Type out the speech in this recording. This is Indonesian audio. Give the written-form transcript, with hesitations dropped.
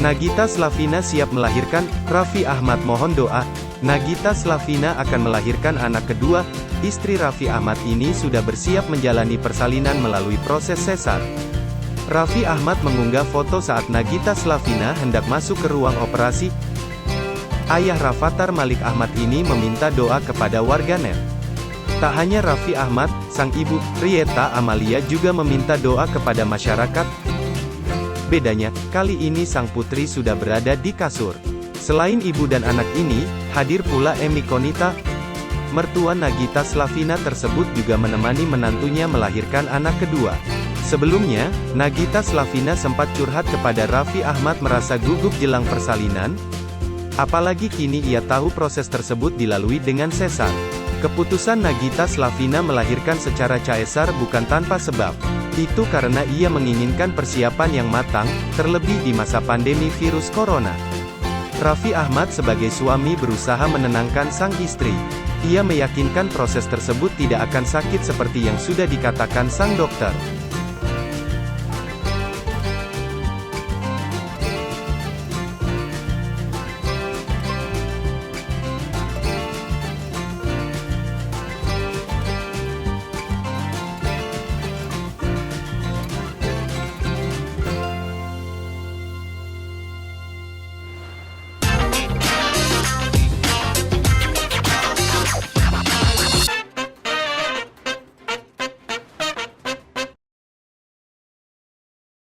Nagita Slavina siap melahirkan, Raffi Ahmad mohon doa. Nagita Slavina akan melahirkan anak kedua. Istri Raffi Ahmad ini sudah bersiap menjalani persalinan melalui proses sesar. Raffi Ahmad mengunggah foto saat Nagita Slavina hendak masuk ke ruang operasi. Ayah Rafathar Malik Ahmad ini meminta doa kepada warganet. Tak hanya Raffi Ahmad, sang ibu, Rieta Amalia juga meminta doa kepada masyarakat. Bedanya, kali ini sang putri sudah berada di kasur. Selain ibu dan anak ini, hadir pula Emi Konita. Mertua Nagita Slavina tersebut juga menemani menantunya melahirkan anak kedua. Sebelumnya, Nagita Slavina sempat curhat kepada Raffi Ahmad merasa gugup jelang persalinan. Apalagi kini ia tahu proses tersebut dilalui dengan sesar. Keputusan Nagita Slavina melahirkan secara caesar bukan tanpa sebab. Itu karena ia menginginkan persiapan yang matang, terlebih di masa pandemi virus corona. Raffi Ahmad sebagai suami berusaha menenangkan sang istri. Ia meyakinkan proses tersebut tidak akan sakit seperti yang sudah dikatakan sang dokter.